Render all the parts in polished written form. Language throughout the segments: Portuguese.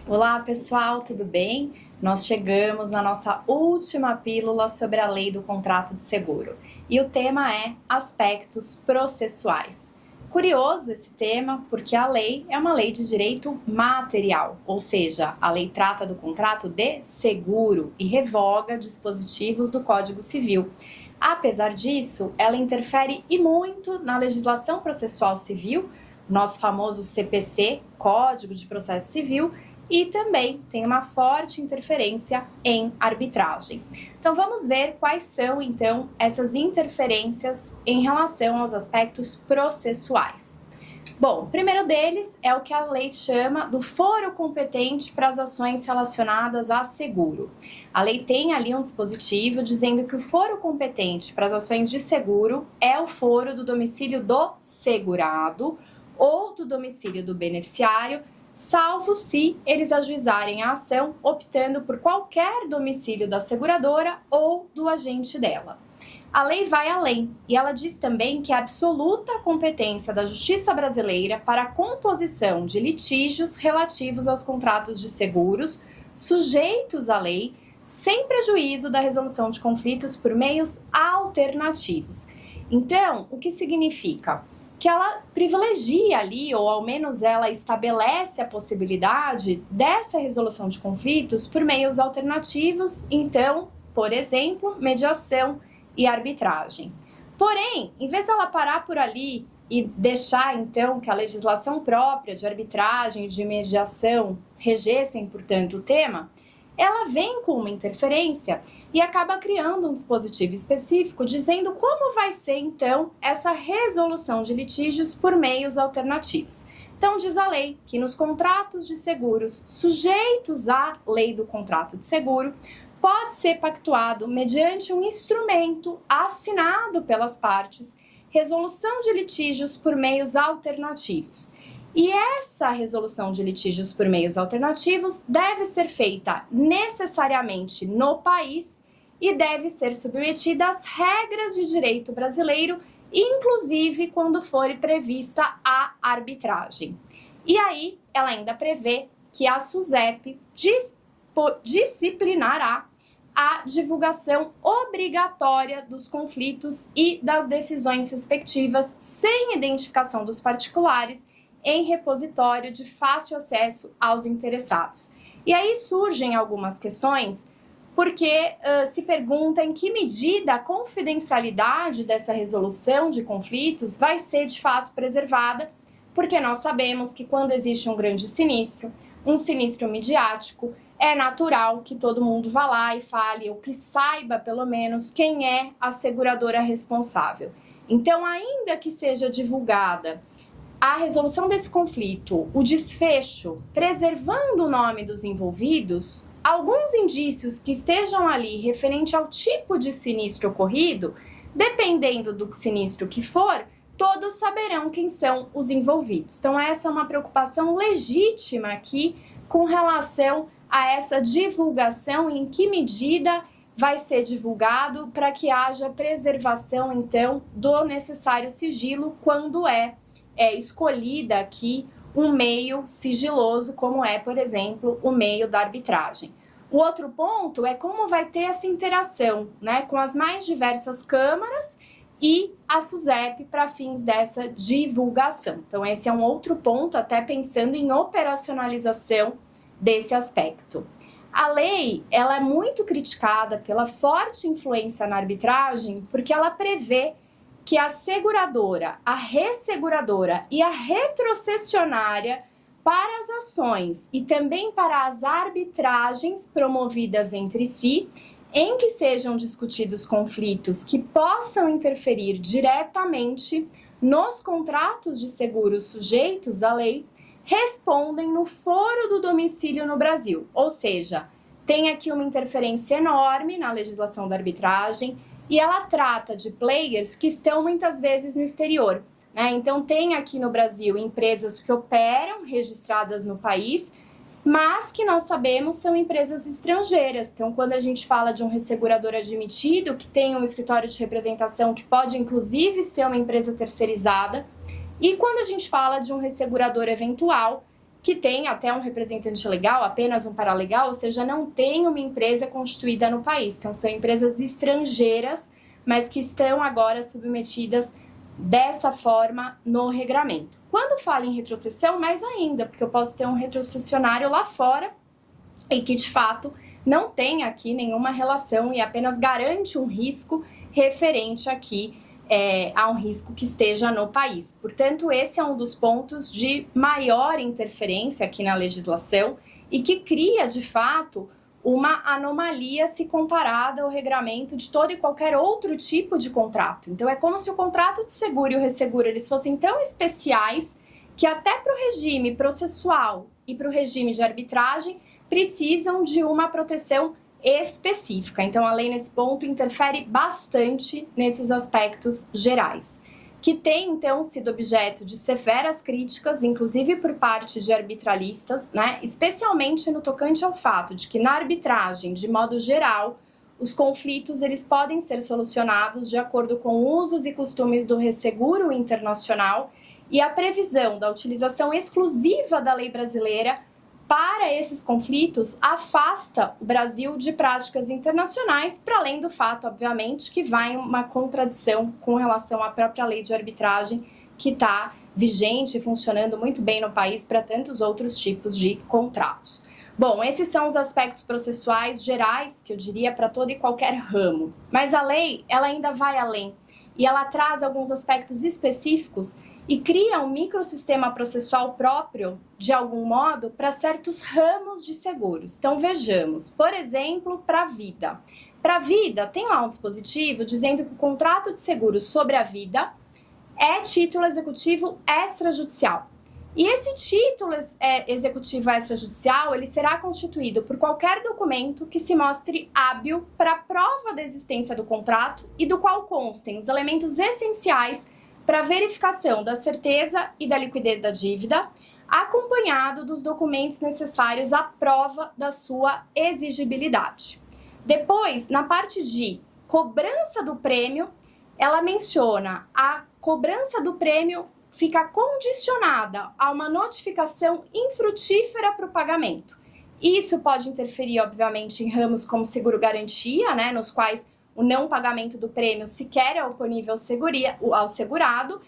Olá pessoal, tudo bem? Nós chegamos na nossa última pílula sobre a lei do contrato de seguro e o tema é aspectos processuais. Curioso esse tema porque a lei é uma lei de direito material, ou seja, a lei trata do contrato de seguro e revoga dispositivos do Código Civil. Apesar disso, ela interfere e muito na legislação processual civil, nosso famoso CPC, Código de Processo Civil, e também tem uma forte interferência em arbitragem. Então vamos ver quais são então essas interferências em relação aos aspectos processuais. Bom, o primeiro deles é o que a lei chama do foro competente para as ações relacionadas a seguro. A lei tem ali um dispositivo dizendo que o foro competente para as ações de seguro é o foro do domicílio do segurado ou do domicílio do beneficiário, salvo se eles ajuizarem a ação optando por qualquer domicílio da seguradora ou do agente dela. A lei vai além e ela diz também que é absoluta a competência da Justiça brasileira para a composição de litígios relativos aos contratos de seguros sujeitos à lei, sem prejuízo da resolução de conflitos por meios alternativos. Então, o que significa? Que ela privilegia ali, ou ao menos ela estabelece a possibilidade dessa resolução de conflitos por meios alternativos, então, por exemplo, mediação e arbitragem. Porém, em vez dela parar por ali e deixar, então, que a legislação própria de arbitragem e de mediação regessem, portanto, o tema, ela vem com uma interferência e acaba criando um dispositivo específico dizendo como vai ser, então, essa resolução de litígios por meios alternativos. Então, diz a lei que nos contratos de seguros sujeitos à lei do contrato de seguro, pode ser pactuado mediante um instrumento assinado pelas partes, resolução de litígios por meios alternativos. E essa resolução de litígios por meios alternativos deve ser feita necessariamente no país e deve ser submetida às regras de direito brasileiro, inclusive quando for prevista a arbitragem. E aí, ela ainda prevê que a SUSEP disciplinará a divulgação obrigatória dos conflitos e das decisões respectivas sem identificação dos particulares em repositório de fácil acesso aos interessados. E aí surgem algumas questões, porque se pergunta em que medida a confidencialidade dessa resolução de conflitos vai ser de fato preservada, porque nós sabemos que quando existe um grande sinistro, um sinistro midiático, é natural que todo mundo vá lá e fale, ou que saiba pelo menos quem é a seguradora responsável. Então, ainda que seja divulgada a resolução desse conflito, o desfecho, preservando o nome dos envolvidos, alguns indícios que estejam ali referente ao tipo de sinistro ocorrido, dependendo do sinistro que for, todos saberão quem são os envolvidos. Então, essa é uma preocupação legítima aqui com relação a essa divulgação, em que medida vai ser divulgado para que haja preservação, então, do necessário sigilo quando é escolhida aqui um meio sigiloso, como é, por exemplo, o meio da arbitragem. O outro ponto é como vai ter essa interação, né, com as mais diversas câmaras e a SUSEP para fins dessa divulgação. Então, esse é um outro ponto, até pensando em operacionalização desse aspecto. A lei, ela é muito criticada pela forte influência na arbitragem, porque ela prevê que a seguradora, a resseguradora e a retrocessionária para as ações e também para as arbitragens promovidas entre si, em que sejam discutidos conflitos que possam interferir diretamente nos contratos de seguros sujeitos à lei, respondem no foro do domicílio no Brasil. Ou seja, tem aqui uma interferência enorme na legislação da arbitragem, e ela trata de players que estão muitas vezes no exterior, né? Então, tem aqui no Brasil empresas que operam registradas no país, mas que nós sabemos são empresas estrangeiras. Então, quando a gente fala de um ressegurador admitido, que tem um escritório de representação que pode, inclusive, ser uma empresa terceirizada, e quando a gente fala de um ressegurador eventual, que tem até um representante legal, apenas um paralegal, ou seja, não tem uma empresa constituída no país. Então, são empresas estrangeiras, mas que estão agora submetidas dessa forma no regramento. Quando falo em retrocessão, mais ainda, porque eu posso ter um retrocessionário lá fora e que, de fato, não tem aqui nenhuma relação e apenas garante um risco referente aqui a um risco que esteja no país. Portanto, esse é um dos pontos de maior interferência aqui na legislação e que cria, de fato, uma anomalia se comparada ao regramento de todo e qualquer outro tipo de contrato. Então, é como se o contrato de seguro e o resseguro eles fossem tão especiais que até para o regime processual e para o regime de arbitragem precisam de uma proteção específica. Então, a lei, nesse ponto, interfere bastante nesses aspectos gerais, que tem, então, sido objeto de severas críticas, inclusive por parte de arbitralistas, né? Especialmente no tocante ao fato de que, na arbitragem, de modo geral, os conflitos eles podem ser solucionados de acordo com usos e costumes do resseguro internacional e a previsão da utilização exclusiva da lei brasileira para esses conflitos afasta o Brasil de práticas internacionais, para além do fato, obviamente, que vai uma contradição com relação à própria lei de arbitragem que está vigente e funcionando muito bem no país para tantos outros tipos de contratos. Bom, esses são os aspectos processuais gerais, que eu diria para todo e qualquer ramo. Mas a lei, ela ainda vai além e ela traz alguns aspectos específicos e cria um microsistema processual próprio, de algum modo, para certos ramos de seguros. Então, vejamos, por exemplo, para a vida. Para a vida, tem lá um dispositivo dizendo que o contrato de seguro sobre a vida é título executivo extrajudicial. E esse título executivo extrajudicial, ele será constituído por qualquer documento que se mostre hábil para a prova da existência do contrato e do qual constem os elementos essenciais para verificação da certeza e da liquidez da dívida, acompanhado dos documentos necessários à prova da sua exigibilidade. Depois, na parte de cobrança do prêmio, ela menciona a cobrança do prêmio fica condicionada a uma notificação infrutífera para o pagamento. Isso pode interferir, obviamente, em ramos como seguro-garantia, né, nos quais o não pagamento do prêmio sequer é oponível ao segurado,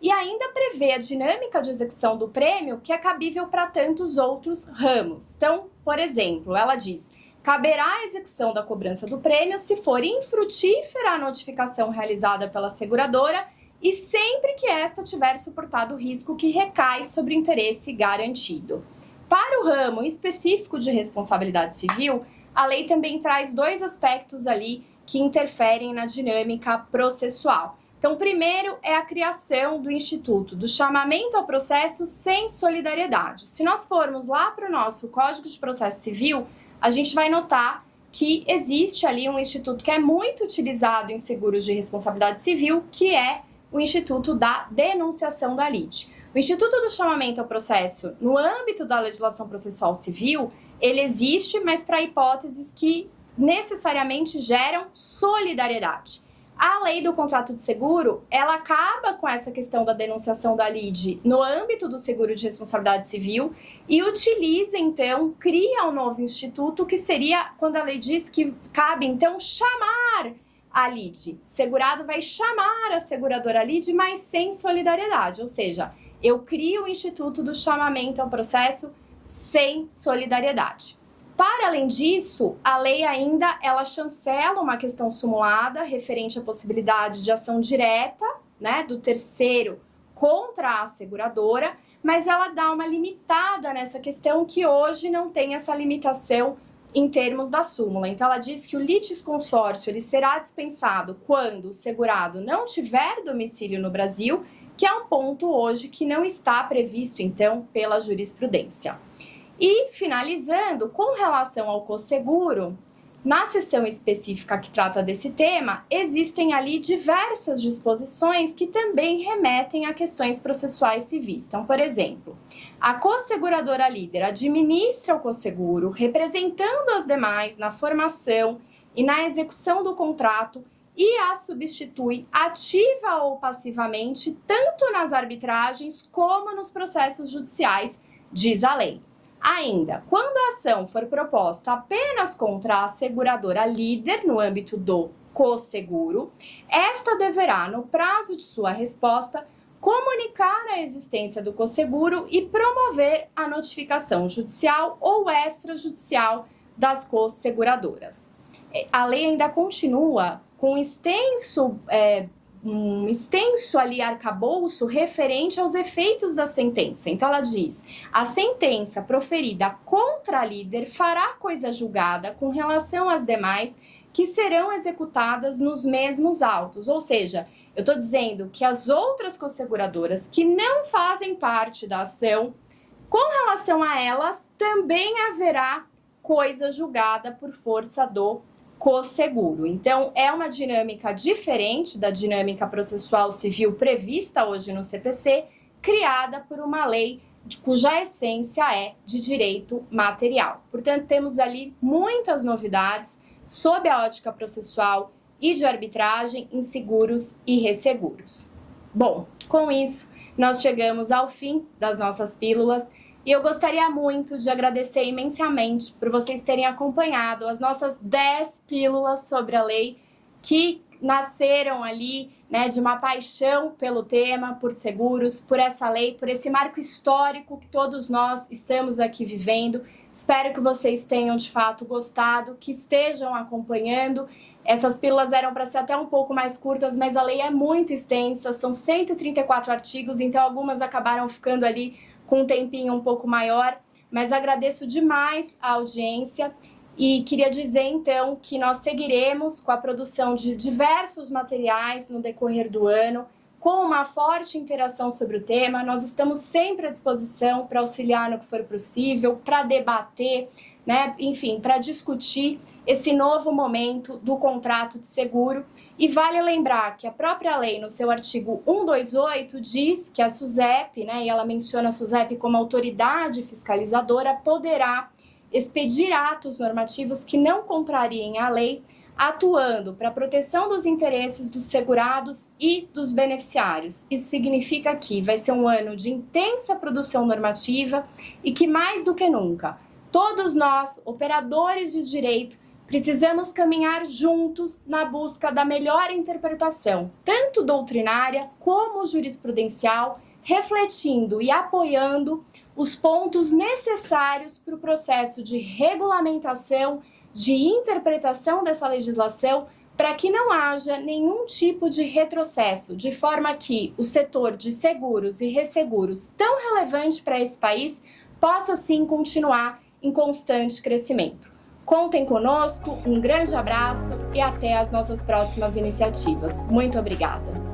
e ainda prevê a dinâmica de execução do prêmio que é cabível para tantos outros ramos. Então, por exemplo, ela diz: caberá a execução da cobrança do prêmio se for infrutífera a notificação realizada pela seguradora e sempre que esta tiver suportado o risco que recai sobre o interesse garantido. Para o ramo específico de responsabilidade civil, a lei também traz dois aspectos ali que interferem na dinâmica processual. Então, primeiro é a criação do instituto do chamamento ao processo sem solidariedade. Se nós formos lá para o nosso Código de Processo Civil, a gente vai notar que existe ali um instituto que é muito utilizado em seguros de responsabilidade civil, que é o Instituto da Denunciação da Lide. O Instituto do Chamamento ao Processo, no âmbito da legislação processual civil, ele existe, mas para hipóteses que necessariamente geram solidariedade. A lei do contrato de seguro, ela acaba com essa questão da denunciação da lide no âmbito do seguro de responsabilidade civil e utiliza, então, cria um novo instituto que seria quando a lei diz que cabe, então, chamar a lide. Segurado vai chamar a seguradora lide, mas sem solidariedade, ou seja, eu crio o instituto do chamamento ao processo sem solidariedade. Para além disso, a lei ainda ela chancela uma questão sumulada referente à possibilidade de ação direta, né, do terceiro contra a seguradora, mas ela dá uma limitada nessa questão que hoje não tem essa limitação em termos da súmula. Então, ela diz que o litisconsórcio ele será dispensado quando o segurado não tiver domicílio no Brasil, que é um ponto hoje que não está previsto, então, pela jurisprudência. E, finalizando, com relação ao cosseguro, na seção específica que trata desse tema, existem ali diversas disposições que também remetem a questões processuais civis. Então, por exemplo, a cosseguradora líder administra o cosseguro, representando as demais na formação e na execução do contrato e a substitui ativa ou passivamente, tanto nas arbitragens como nos processos judiciais, diz a lei. Ainda, quando a ação for proposta apenas contra a seguradora líder no âmbito do cosseguro, esta deverá, no prazo de sua resposta, comunicar a existência do cosseguro e promover a notificação judicial ou extrajudicial das cosseguradoras. A lei ainda continua com um extenso ali arcabouço referente aos efeitos da sentença. Então ela diz: a sentença proferida contra a líder fará coisa julgada com relação às demais que serão executadas nos mesmos autos. Ou seja, eu estou dizendo que as outras cosseguradoras que não fazem parte da ação, com relação a elas, também haverá coisa julgada por força do cosseguro. Então, é uma dinâmica diferente da dinâmica processual civil prevista hoje no CPC, criada por uma lei cuja essência é de direito material. Portanto, temos ali muitas novidades sob a ótica processual e de arbitragem em seguros e resseguros. Bom, com isso, nós chegamos ao fim das nossas pílulas. E eu gostaria muito de agradecer imensamente por vocês terem acompanhado as nossas 10 pílulas sobre a lei que nasceram ali, né, de uma paixão pelo tema, por seguros, por essa lei, por esse marco histórico que todos nós estamos aqui vivendo. Espero que vocês tenham de fato gostado, que estejam acompanhando. Essas pílulas eram para ser até um pouco mais curtas, mas a lei é muito extensa, são 134 artigos, então algumas acabaram ficando ali com um tempinho um pouco maior, mas agradeço demais a audiência e queria dizer então que nós seguiremos com a produção de diversos materiais no decorrer do ano, com uma forte interação sobre o tema. Nós estamos sempre à disposição para auxiliar no que for possível, para debater, né? Enfim, para discutir esse novo momento do contrato de seguro. E vale lembrar que a própria lei, no seu artigo 128, diz que a SUSEP, né, e ela menciona a SUSEP como autoridade fiscalizadora, poderá expedir atos normativos que não contrariem a lei, atuando para a proteção dos interesses dos segurados e dos beneficiários. Isso significa que vai ser um ano de intensa produção normativa e que, mais do que nunca, todos nós, operadores de direito, precisamos caminhar juntos na busca da melhor interpretação, tanto doutrinária como jurisprudencial, refletindo e apoiando os pontos necessários para o processo de regulamentação, de interpretação dessa legislação, para que não haja nenhum tipo de retrocesso, de forma que o setor de seguros e resseguros, tão relevante para esse país, possa sim continuar em constante crescimento. Contem conosco, um grande abraço e até as nossas próximas iniciativas. Muito obrigada!